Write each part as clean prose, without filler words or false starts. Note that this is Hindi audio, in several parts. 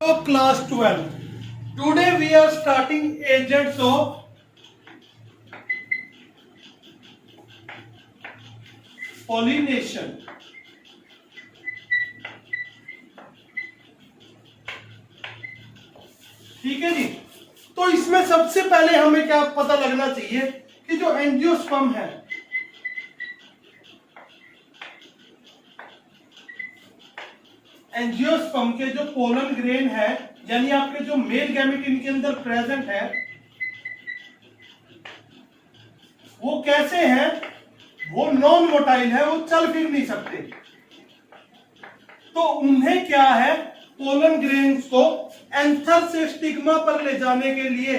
So class 12. Today we are starting agents of pollination. ठीक है जी। तो इसमें सबसे पहले हमें क्या पता लगना चाहिए कि जो एंजियोस्पर्म है, एंजियोस्पर्म के जो पोलन ग्रेन है, यानी आपके जो मेल गैमेट इनके अंदर प्रेजेंट है, वो कैसे हैं? वो नॉन मोटाइल है, वो चल फिर नहीं सकते। तो उन्हें क्या है, पोलन ग्रेन्स को एंथर से स्टिग्मा पर ले जाने के लिए,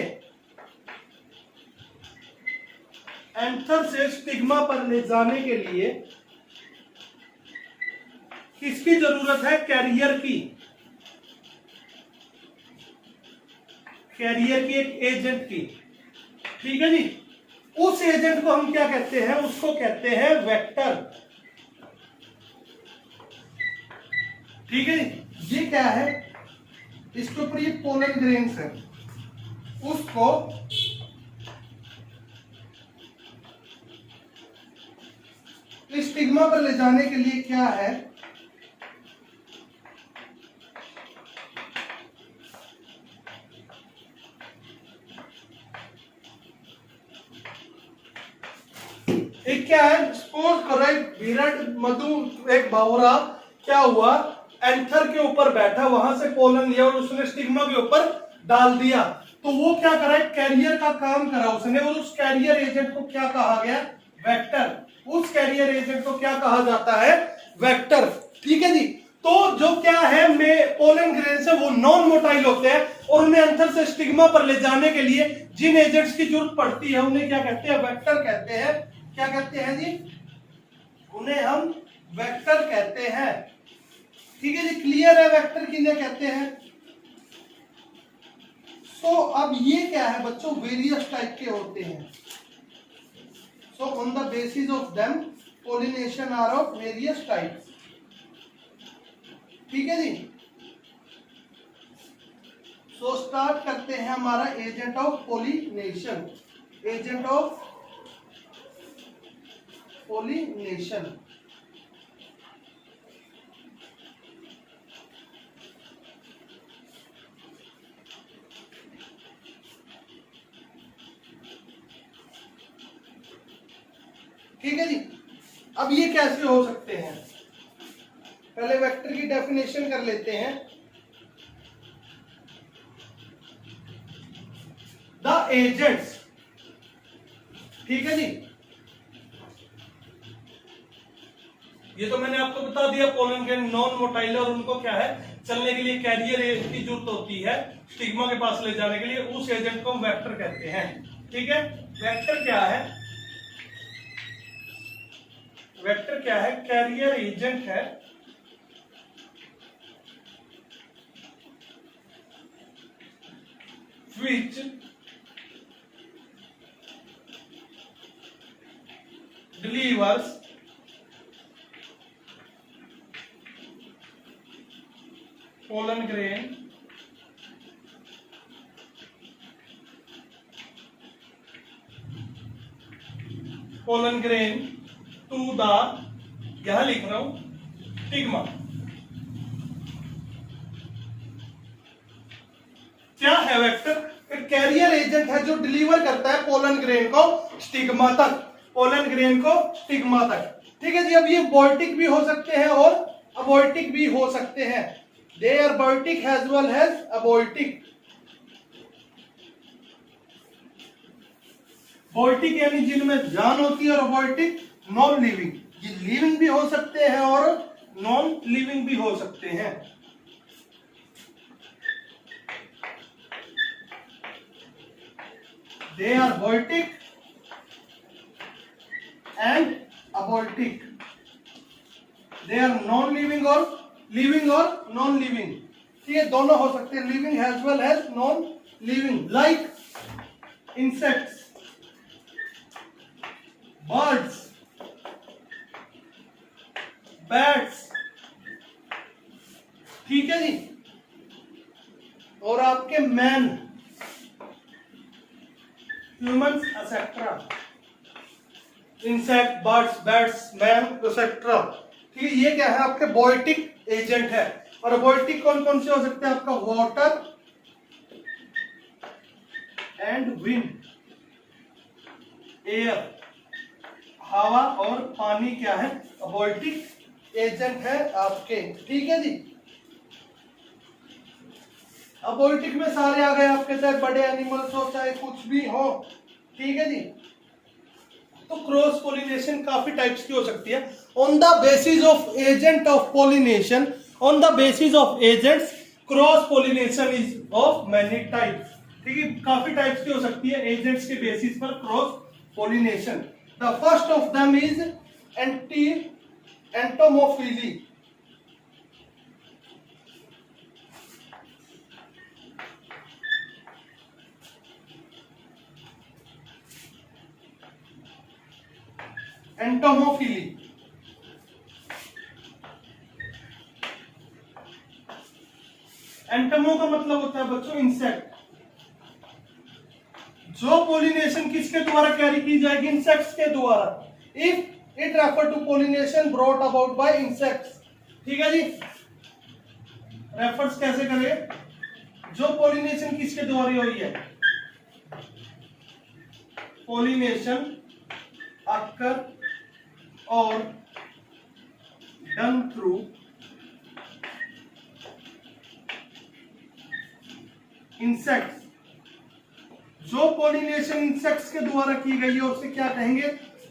एंथर से स्टिग्मा पर ले जाने के लिए किसकी जरूरत है? कैरियर की, कैरियर की, एक एजेंट की। ठीक है जी। उस एजेंट को हम क्या कहते हैं? उसको कहते हैं वेक्टर। ठीक है जी। ये क्या है? इसके ऊपर ये पोलन ग्रेन्स है, उसको स्टिग्मा पर ले जाने के लिए क्या है? एक क्या है? सपोज करो एक विराट मधु, एक भंवरा क्या हुआ, एंथर के ऊपर बैठा, वहां से पोलन लिया और उसने स्टिग्मा के ऊपर डाल दिया। तो वो क्या करा? कैरियर का काम करा उसने, और उस कैरियर एजेंट को क्या कहा गया? वेक्टर। उस कैरियर एजेंट को क्या कहा जाता है? वेक्टर। ठीक है जी। तो जो क्या है, में पोलन ग्रेन्स है वो नॉन मोटाइल होते हैं, और उन्हें एंथर से स्टिग्मा पर ले जाने के लिए जिन एजेंट्स की जरूरत पड़ती है उन्हें क्या कहते हैं? वेक्टर कहते हैं। क्या कहते हैं जी? उन्हें हम वेक्टर कहते हैं। ठीक है जी। क्लियर है? वेक्टर किन्हें कहते हैं? सो अब ये क्या है बच्चों? वेरियस टाइप के होते हैं। So on the basis of them pollination are of various types. ठीक है जी। सो स्टार्ट करते हैं हमारा agent of pollination. Agent of pollination. ठीक है जी। अब ये कैसे हो सकते हैं? पहले वेक्टर की डेफिनेशन कर लेते हैं। द एजेंट्स, ठीक है जी। ये तो मैंने आपको बता दिया, पोलन ग्रेन नॉन मोटाइल, और उनको क्या है, चलने के लिए कैरियर की जरूरत होती है स्टिग्मा के पास ले जाने के लिए। उस एजेंट को हम वेक्टर कहते हैं। ठीक है। वेक्टर क्या है? वेक्टर क्या है? कैरियर एजेंट है which delivers pollen grain to the, यहां लिख रहा हूं, स्टिग्मा। क्या है वेक्टर? एक कैरियर एजेंट है जो डिलीवर करता है पोलन ग्रेन को स्टिग्मा तक, पोलन ग्रेन को स्टिग्मा तक। ठीक है जी। अब ये वोल्टिक भी हो सकते हैं और अबोल्टिक भी हो सकते हैं। They are biotic as well as abiotic. Biotic यानी जिनमें जान होती है, और अबोल्टिक नॉन लिविंग। ये लिविंग भी हो सकते हैं और नॉन लिविंग भी हो सकते हैं। They are voltic and aboltic. They are non-living or living or non-living. ठीक है, दोनों हो सकते हैं, living as well as non-living. Like insects, birds, bats. ठीक है जी। आपके man, humans etcetera, insect, birds, bats, man etcetera. ठीक है, ये क्या है आपके बायोटिक एजेंट है। और बायोटिक कौन कौन से हो सकते हैं आपका? वाटर एंड विंड, एयर, हवा और पानी क्या है? बायोटिक एजेंट है आपके। ठीक है जी। अब बायोटिक में सारे आ गए आपके, चाहे बड़े एनिमल्स हो चाहे कुछ भी हो। ठीक है जी। तो क्रॉस पोलिनेशन काफी टाइप्स की हो सकती है। On the basis of agent of pollination, on the basis of agents, cross pollination is of many types. ठीक है, काफी टाइप्स की हो सकती है एजेंट्स के बेसिस पर cross pollination. The first of them is entomophily. Entomophily, एंटोमो का मतलब होता है बच्चों इंसेक्ट। जो पोलिनेशन किसके द्वारा कैरी की जाएगी? इंसेक्ट्स के द्वारा। If it refer to pollination brought about by insects. ठीक है जी। रेफर्स कैसे करें? जो पोलिनेशन किसके द्वारा हो रही है? पोलिनेशन अक्कर और डन थ्रू इंसेक्ट्स। जो पोलिनेशन इंसेक्ट्स के द्वारा की गई है उसे क्या कहेंगे?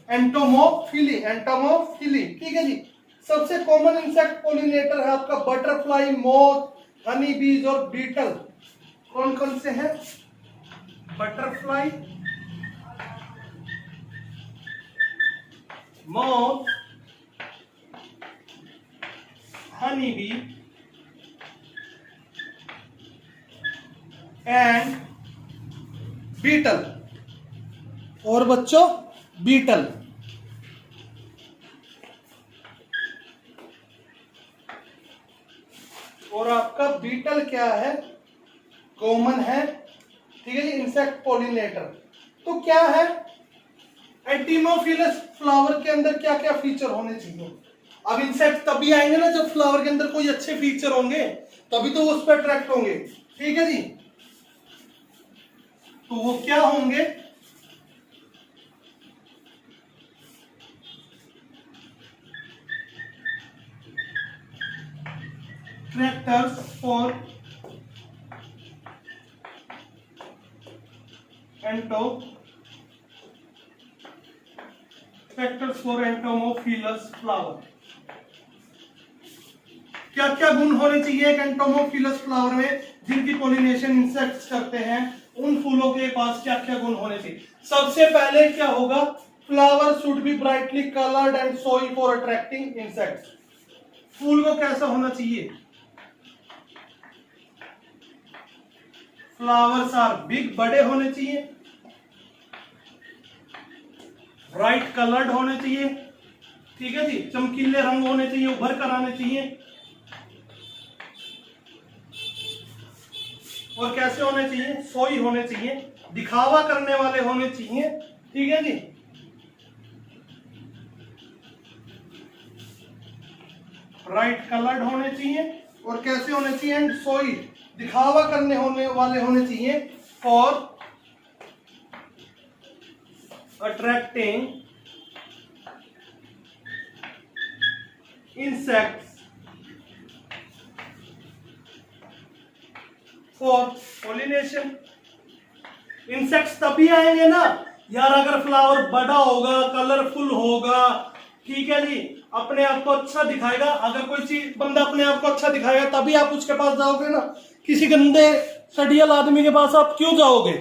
Entomophily, entomophily. ठीक है जी। सबसे कॉमन इंसेक्ट पोलिनेटर है आपका बटरफ्लाई, मोथ, हनी बीज और बीटल। कौन कौन से हैं? Butterfly, moth, honey bee and beetle. और बच्चों बीटल। और आपका बीटल क्या है? कॉमन है। ठीक है जी, इंसेक्ट पोलिनेटर। तो क्या है? एंटीमोफिलस फ्लावर के अंदर क्या क्या फीचर होने चाहिए? अब इंसेक्ट तभी आएंगे ना जब फ्लावर के अंदर कोई अच्छे फीचर होंगे, तभी तो वो उस पर अट्रैक्ट होंगे। ठीक है जी। तो वो क्या होंगे? Characters for entomophilous flower. क्या क्या गुण होने चाहिए एक एंटोमोफिलस फ्लावर में जिनकी पोलिनेशन इंसेक्ट्स करते हैं? उन फूलों के पास क्या क्या गुण होने चाहिए? सबसे पहले क्या होगा? Flower should be brightly coloured and सोई फॉर अट्रैक्टिंग इंसेक्ट्स। फूल को कैसा होना चाहिए? फ्लावर्स आर बिग, बड़े होने चाहिए, ब्राइट कलर्ड होने चाहिए। ठीक है जी। चमकीले रंग होने चाहिए, उभर कर आने चाहिए। और कैसे होने चाहिए? सोई होने चाहिए, दिखावा करने वाले होने चाहिए। ठीक है जी। ब्राइट कलर्ड होने चाहिए और कैसे होने चाहिए? एंड सोई, दिखावा करने होने वाले होने चाहिए। For attracting insects for pollination. Insects तभी आएंगे ना यार अगर फ्लावर बड़ा होगा, कलरफुल होगा। ठीक है जी। अपने आप को अच्छा दिखाएगा। अगर कोई चीज बंदा अपने आप को अच्छा दिखाएगा तभी आप उसके पास जाओगे ना। किसी गंदे सडियल आदमी के पास आप क्यों जाओगे?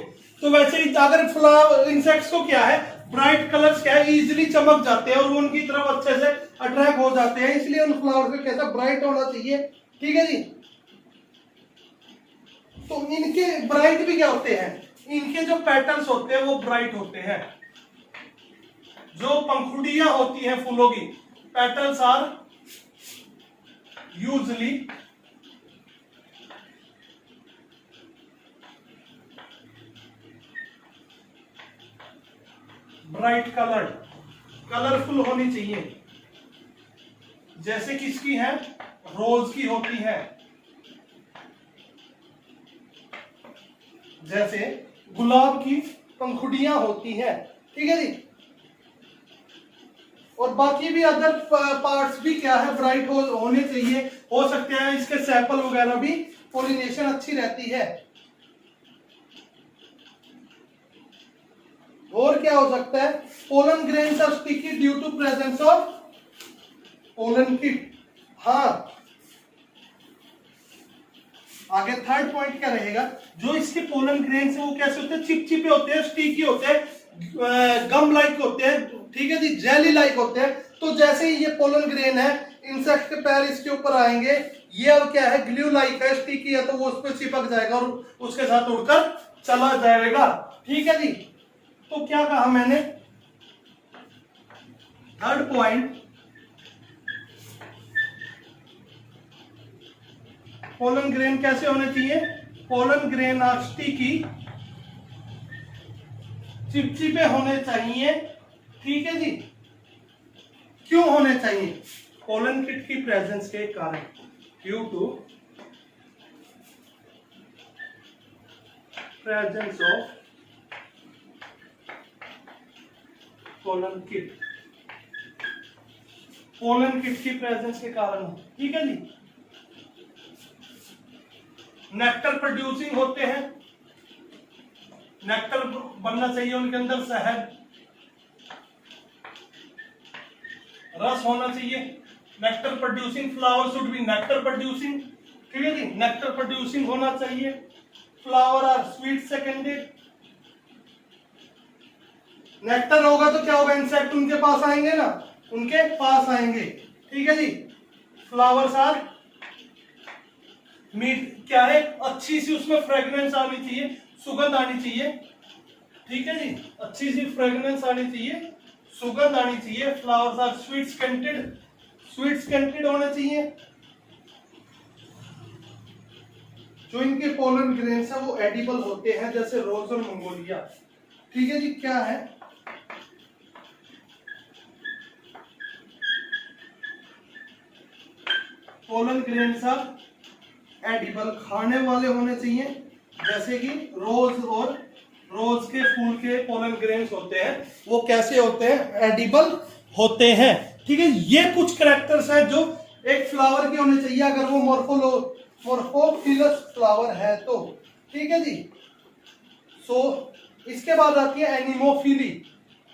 तो वैसे ही अगर फ्लावर इंसेक्ट्स को क्या है? ब्राइट कलर्स क्या है? इजीली चमक जाते हैं और वो उनकी तरफ अच्छे से अट्रैक्ट हो जाते हैं, इसलिए उन फ्लावर को कैसा ब्राइट होना चाहिए। ठीक है जी। तो इनके ब्राइट भी क्या होते हैं? इनके जो पेटल्स होते हैं वो ब्राइट होते हैं। जो पंखुड़ियां होती हैं फूलों की, petals are usually bright coloured, colourful होनी चाहिए, जैसे किसकी है, रोज की होती है, जैसे गुलाब की पंखुड़ियां होती है, ठीक है जी। और बाकी भी अदर पार्ट्स भी क्या है, ब्राइट होने चाहिए, हो सकते हैं इसके सैंपल वगैरह भी, पोलिनेशन अच्छी रहती है। और क्या हो सकता है, pollen grains are sticky due to presence of pollen kit. हाँ, आगे थर्ड पॉइंट क्या रहेगा, जो इसके पोलन ग्रेन्स है वो कैसे होते हैं, चिपचिपे होते हैं, स्टिकी होते हैं, गम लाइक होते हैं, ठीक है जी, जेली लाइक होते हैं। तो जैसे ही ये पोलन ग्रेन है, इंसेक्ट के पैर इसके ऊपर आएंगे, ये अब क्या है, ग्लू लाइक है, स्टिकी है, तो वो उस पर चिपक जाएगा और उसके साथ उड़कर चला जाएगा, ठीक है जी। तो क्या कहा मैंने, थर्ड पॉइंट, पोलन ग्रेन कैसे होने चाहिए, पोलन ग्रेन आर स्टिकी, चिपचिपे होने चाहिए, ठीक है जी। क्यों होने चाहिए, पोलन किट की प्रेजेंस के कारण, due to presence of pollen kit, pollen kit की प्रेजेंस के कारण, ठीक है जी। नेक्टर प्रोड्यूसिंग होते हैं, नेक्टर बनना चाहिए उनके अंदर, शहद रस होना चाहिए, nectar producing, flower should be nectar producing, ठीक है जी, नेक्टर प्रोड्यूसिंग होना चाहिए, flower are sweet seconded, nectar होगा तो क्या होगा, इंसेक्ट उनके पास आएंगे ना, उनके पास आएंगे, ठीक है जी। फ्लावर्स आर मीट, क्या है, अच्छी सी उसमें फ्रेग्रेंस आनी चाहिए, सुगंध आनी चाहिए, ठीक है जी, अच्छी सी फ्रेग्रेंस आनी चाहिए, सुगंध आनी चाहिए। फ्लावर्स आर स्वीट स्केंटेड, स्वीट स्केंटेड होने चाहिए। जो इनके पोलन ग्रेन्स है वो एडिबल होते हैं, जैसे रोज और मंगोलिया, ठीक है जी। क्या है, पोलन ग्रेन्स आर एडिबल, खाने वाले होने चाहिए, जैसे कि रोज और रोज के फूल के पोलन ग्रेन्स होते हैं, वो कैसे होते हैं, एडिबल होते हैं, ठीक है। ये कुछ कैरेक्टर्स हैं जो एक फ्लावर के होने चाहिए, अगर वो मोर्फोफिलस फ्लावर है तो, ठीक है जी। इसके बाद आती है एनिमोफिली,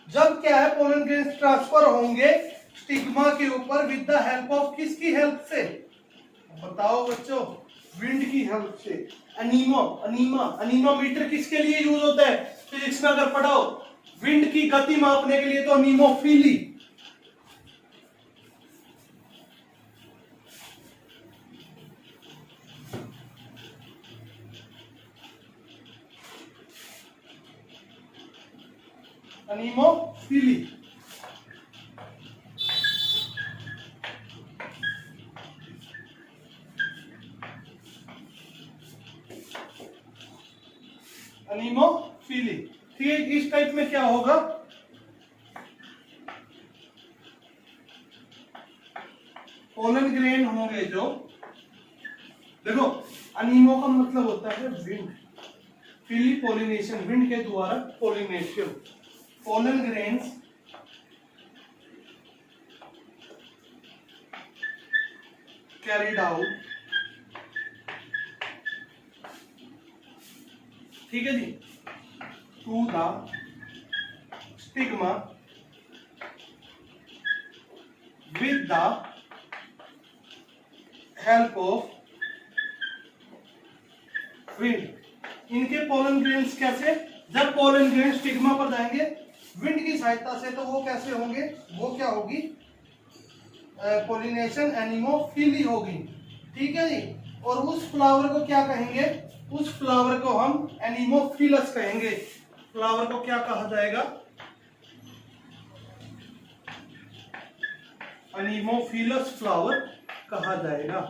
जब क्या है, पोलन ग्रेन्स ट्रांसफर होंगे स्टिग्मा के ऊपर विद द हेल्प ऑफ, किसकी हेल्प से, बताओ बच्चों, विंड की हेल्प से। अनीमोमीटर किसके लिए यूज होता है, फिजिक्स में अगर पढ़ाओ, विंड की गति मापने के लिए, तो अनीमोफिली। अनीमोफिली, अनीमोफिली, ठीक है। इस टाइप में क्या होगा, पोलन ग्रेन होंगे जो, देखो अनीमो का मतलब होता है विंड, फिली पोलिनेशन, विंड के द्वारा pollination, pollen grains carried out, ठीक है जी, to the stigma with the help of wind. इनके पोलन ग्रेन्स कैसे, जब पोलन ग्रेन स्टिग्मा पर जाएंगे विंड की सहायता से, तो वो कैसे होंगे, वो क्या होगी, पोलिनेशन एनिमोफिली होगी, ठीक है जी। और उस फ्लावर को क्या कहेंगे, उस फ्लावर को हम एनिमोफिलस कहेंगे। फ्लावर को क्या कहा जाएगा, एनिमोफिलस फ्लावर कहा जाएगा,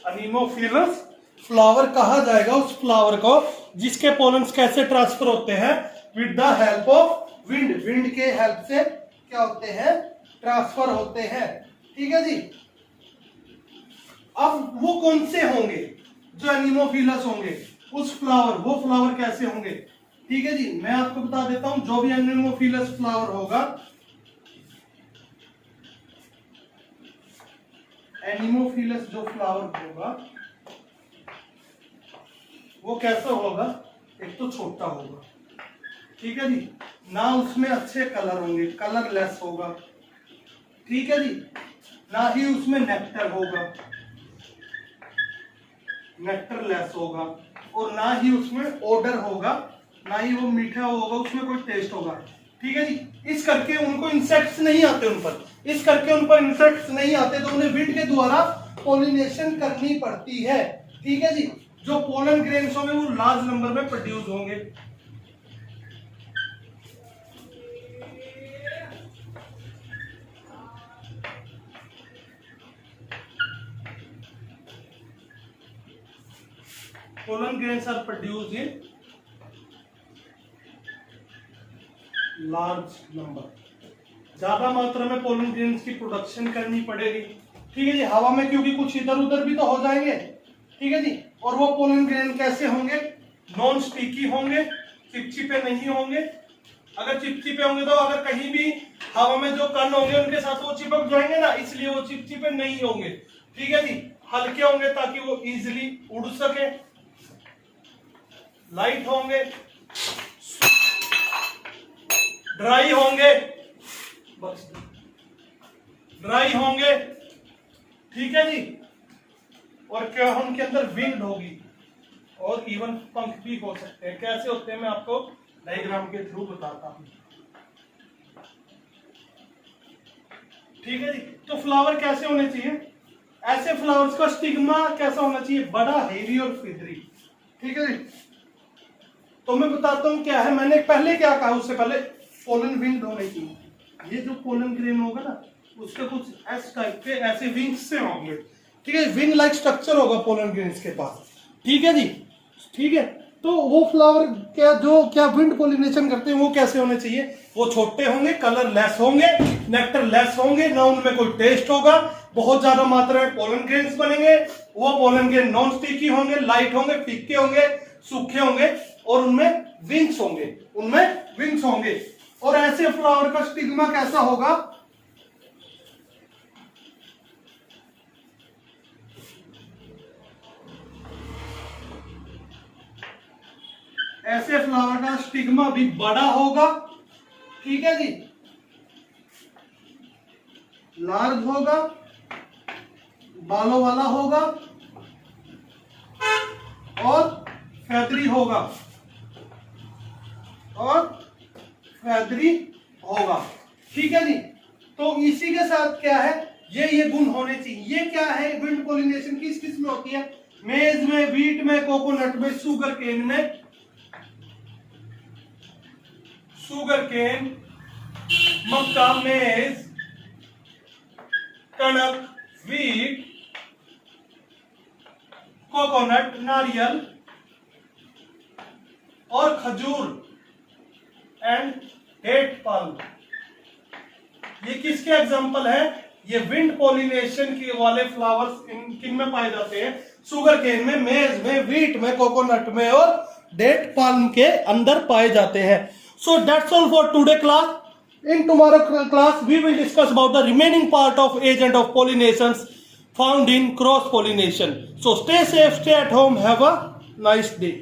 एनिमोफिलस फ्लावर कहा जाएगा उस फ्लावर को, जिसके पोलन्स कैसे ट्रांसफर होते हैं, with the help of wind, wind के हेल्प से क्या होते हैं, ट्रांसफर होते हैं। ठीक है जी। अब वो कौन से होंगे जो एनिमोफिलस होंगे, उस फ्लावर, वो फ्लावर कैसे होंगे। ठीक है जी, मैं आपको बता देता हूं, जो भी एनिमोफिलस फ्लावर होगा, एनिमोफिलस जो फ्लावर होगा वो कैसा होगा, एक तो छोटा होगा, ठीक है जी, ना उसमें अच्छे कलर होंगे, कलरलेस होगा, ठीक है जी, ना ही उसमें नेक्टर होगा, नेक्टरलेस होगा, और ना ही उसमें ओडर होगा, ना ही वो मीठा होगा, उसमें कोई टेस्ट होगा। ठीक है जी। इस करके उनको इंसेक्ट्स नहीं आते उन पर, इस करके उन पर इंसेक्ट्स नहीं आते, तो उन्हें विंड के द्वारा पोलिनेशन करनी पड़ती है। ठीक है जी। जो पोलन ग्रेन्स होंगे वो लार्ज नंबर में प्रोड्यूस होंगे। Pollen grains are produced in large number, ज्यादा मात्रा में पोलन ग्रेन्स की प्रोडक्शन करनी पड़ेगी। ठीक है जी। हवा में क्योंकि कुछ इधर उधर भी तो हो जाएंगे, ठीक है जी। और वो पोलन ग्रेन कैसे होंगे, नॉन स्टिकी होंगे, चिपचिपे नहीं होंगे। अगर चिपचिपे होंगे तो अगर कहीं भी हवा में जो कण होंगे उनके साथ वो चिपक जाएंगे ना, इसलिए वो चिपचिपे नहीं होंगे। ठीक है जी। हल्के होंगे ताकि वो इजीली उड़ सके, लाइट होंगे, ड्राई होंगे, बस ड्राई होंगे, ठीक है जी। और क्या उनके अंदर विंड होगी और इवन पंख भी हो सकते हैं। कैसे होते हैं मैं आपको डायग्राम के थ्रू बताता हूं। ठीक है जी। तो फ्लावर कैसे होने चाहिए, ऐसे फ्लावर्स का स्टिग्मा कैसा होना चाहिए, बड़ा, हेवी और फिदरी। ठीक है जी। तो मैं बताता हूं क्या है, मैंने पहले क्या कहा, उससे पहले पोलन विंग होने चाहिए। ये जो पोलन ग्रेन होगा ना, उसके कुछ एस टाइप के ऐसे विंग्स से होंगे। ठीक है, विंग लाइक स्ट्रक्चर होगा पोलन ग्रेन्स के पास। ठीक है जी। ठीक है। तो वो फ्लावर क्या विंड पोलिनेशन करते हैं वो कैसे होने चाहिए, वो छोटे होंगे, कलरलेस होंगे, नेक्टर लेस होंगे, ना उनमें कोई टेस्ट होगा, बहुत ज्यादा मात्रा में पोलन ग्रेन्स बनेंगे। वो पोलन ग्रेन नॉन स्टिकी होंगे, लाइट होंगे, फीके होंगे, सूखे होंगे, और उनमें विंग्स होंगे, उनमें विंग्स होंगे। और ऐसे फ्लावर का स्टिग्मा कैसा होगा, ऐसे फ्लावर का स्टिग्मा भी बड़ा होगा। ठीक है जी, लार्ज होगा, बालों वाला होगा और फैदरी होगा, और फैदरी होगा। ठीक है जी। तो इसी के साथ क्या है, ये गुण होने चाहिए। ये क्या है, विंड पोलिनेशन किस किस में होती है, मेज में, व्हीट में, कोकोनट में, शुगर केन में, शुगर केन, मक्का, मेज, कणक, व्हीट, कोकोनट, नारियल और खजूर एंड डेट पाल्म। ये किसके एग्जांपल है, ये विंड पोलिनेशन के वाले फ्लावर्स किन में पाए जाते हैं, शुगर केन में, मेज में, व्हीट में, कोकोनट में और डेट पाल्म के अंदर पाए जाते हैं। So that's all for today class. In tomorrow class we will discuss about the remaining part of agent of pollinations found in cross pollination. So stay safe, stay at home, have a nice day.